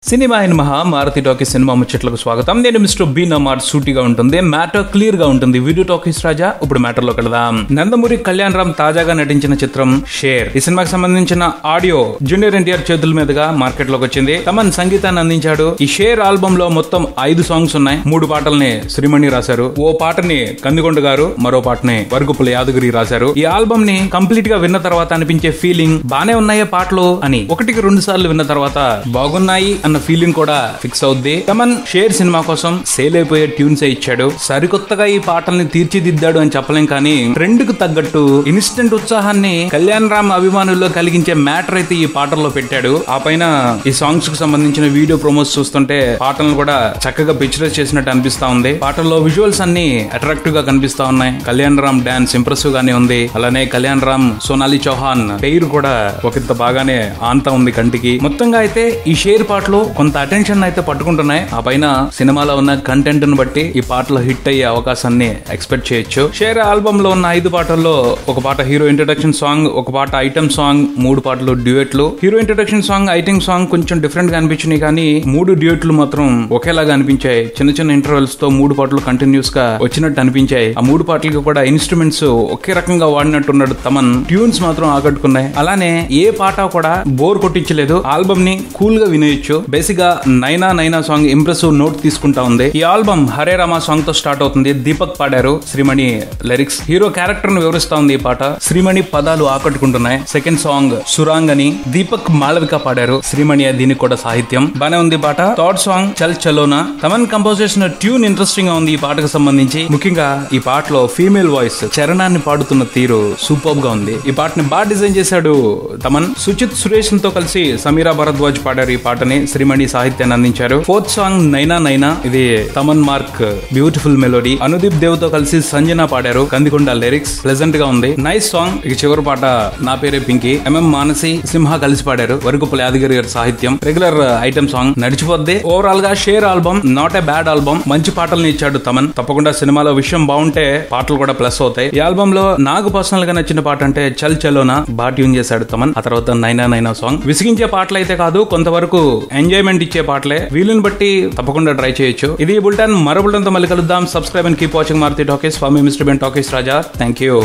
Cinema in మహా Maruti talkies cinema ముచ్చట్లకు స్వాగతం. నేను మిస్టర్ బి నమార్. సూటిగా ఉంటుంది, మ్యాటర్ క్లియర్ గా ఉంటుంది. వీడియో టాకీస్ రాజా. ఇప్పుడు మ్యాటర్ లోకి వెళదాం. నందమూరి కళ్యాణ్ రామ్ తాజాగా నటించిన చిత్రం షేర్. ఈ సినిమాకి సంబంధించిన ఆడియో జూనియర్ ఎన్టీఆర్ చేతుల మీదుగా మార్కెట్ లోకి వచ్చింది. తమన్ సంగీతాన్ని అందించాడు. ఈ షేర్ ఆల్బమ్ లో మొత్తం 5 సాంగ్స్ ఉన్నాయి. 3 పాటల్ని శ్రీమణి రాశారు. ఓ పాటని కందికొండ గారు, మరో పాటని వరకుపుల యాదగిరి రాశారు. ఈ ఆల్బమ్ ని కంప్లీట్ గా విన్న తర్వాత అనిపించే ఫీలింగ్ బానే ఉన్నాయే పాటలు అని 1-2 సార్లు విన్న తర్వాత బాగున్నాయి అన్న ఫీలింగ్ కూడా ఫిక్స్ అవుద్ది. తమన్ షేర్ సినిమా కోసం సేల్ అయిపోయే ట్యూన్స్ ఇచ్చాడు. సరికొత్తగా ఈ పాటల్ని తీర్చిదిద్దాడు అని చెప్పలేం, కానీ ట్రెండ్ కు తగ్గట్టు ఇన్స్టెంట్ ఉత్సాహాన్ని కళ్యాణ్ రామ్ అభిమానుల్లో కలిగించే మ్యాటర్ అయితే ఈ పాటల్లో పెట్టాడు. ఆ పైన ఈ సాంగ్స్ కు సంబంధించిన వీడియో ప్రోమోస్ చూస్తుంటే పాటలను కూడా చక్కగా పిక్చరైజ్ చేసినట్టు అనిపిస్తా ఉంది. పాటల్లో విజువల్స్ అన్ని అట్రాక్టివ్ గా కనిపిస్తా ఉన్నాయి. కళ్యాణ్ రామ్ డాన్స్ ఇంప్రెసివ్ గానే ఉంది. అలానే కళ్యాణ్ రామ్, సోనాలి చౌహాన్ పేరు కూడా ఒకంత బాగానే ఆంతా ఉంది కంటికి. మొత్తంగా అయితే ఈ షేర్ పాటలు కొంత అటెన్షన్ అయితే పట్టుకుంటున్నాయి. ఆ పైన సినిమాలో ఉన్న కంటెంట్ ను బట్టి ఈ పాటలు హిట్ అయ్యే అవకాశాన్ని ఎక్స్పెక్ట్ చేయొచ్చు. షేర్ ఆల్బమ్ లో ఉన్న 5 పాటల్లో ఒక పాట హీరో ఇంట్రడక్షన్ సాంగ్, ఒక పాట ఐటమ్ సాంగ్, 3 పాటలు డ్యూయెట్లు. Hero introduction song, item song కొంచెం డిఫరెంట్ గా అనిపించినాయి, కానీ 3 డ్యూయెట్లు మాత్రం ఒకేలాగా అనిపించాయి. చిన్న చిన్న ఇంటర్వెల్స్ తో 3 పాటలు కంటిన్యూస్ గా వచ్చినట్టు అనిపించాయి. ఆ 3 పాటలకి కూడా ఇన్స్ట్రుమెంట్స్ ఒకే రకంగా వాడినట్టున్నాడు తమన్. ట్యూన్స్ మాత్రం ఆకట్టుకున్నాయి. అలానే ఏ పాట కూడా బోర్ కొట్టించలేదు. ఆల్బమ్ ని కూల్ గా వినేయొచ్చు. బేసిక్ గా నైనా సాంగ్ ఇంప్రెసివ్ నోట్ తీసుకుంటా ఉంది. ఈ ఆల్బమ్ హరే రామ సాంగ్ తో స్టార్ట్ అవుతుంది. దీపక్ పాడారు శ్రీమణి లిరిక్స్. హీరో క్యారెక్టర్ ను వివరిస్తా ఉంది ఈ పాట. శ్రీమణి పదాలు ఆకట్టుకుంటున్నాయి. సెకండ్ సాంగ్ సురాంగ్ అని దీపక్ మాళవిక పాడారు. శ్రీమణి దీనికి కూడా సాహిత్యం బానే ఉంది పాట. థర్డ్ సాంగ్ చల్ చలోనా. తమన్ కంపోజ్ చేసిన ట్యూన్ ఇంట్రెస్టింగ్ గా ఉంది ఈ పాటకు సంబంధించి. ముఖ్యంగా ఈ పాటలో ఫీమేల్ వాయిస్ చరణాన్ని పాడుతున్న తీరు సూపర్ గా ఉంది. ఈ పాటని బాగా డిజైన్ చేశాడు తమన్. సుచిత్ సురేష్ తో కలిసి సమీరా భరద్వాజ్ పాడారు ఈ పాటని. శ్రీమణి సాహిత్యాన్ని అందించారు. Fourth song Naina. ఇది Thaman mark beautiful melody. Anudeep Dev తో కలిసి సంజన పాడారు. కందికొండ లిరిక్స్ ప్లెజెంట్ గా ఉంది. Nice song. ఇక చివరి పాట నా పేరే పింకీ. మానసి సింహ కలిసి పాడారు. వరకుపుల యాదగిరి గారి సాహిత్యం. రెగ్యులర్ ఐటమ్ సాంగ్ నడిచిపోద్ది. ఓవరాల్ గా Sher album not a bad album. మంచి పాటలను ఇచ్చాడు తమన్. తప్పకుండా సినిమాలో విషయం బాగుంటే పాటలు కూడా ప్లస్ అవుతాయి. ఈ ఆల్బమ్ లో నాకు పర్సనల్ గా నచ్చిన పాట అంటే చల్ చలోనా బాగా ట్యూన్ చేశాడు తమన్. ఆ తర్వాత నైనా సాంగ్ విసిగించే పాటలు అయితే కాదు, కొంతవరకు ఎంజాయ్మెంట్ ఇచ్చే పాటలే. వీళ్ళని బట్టి తప్పకుండా ట్రై చేయొచ్చు. ఇది బుల్టన్. మరో బుల్టన్ తో మళ్ళీ కలుద్దాం. Subscribe and keep watching Maruthi talkies. For me mister బెన్ టాకీస్ రాజా. Thank you.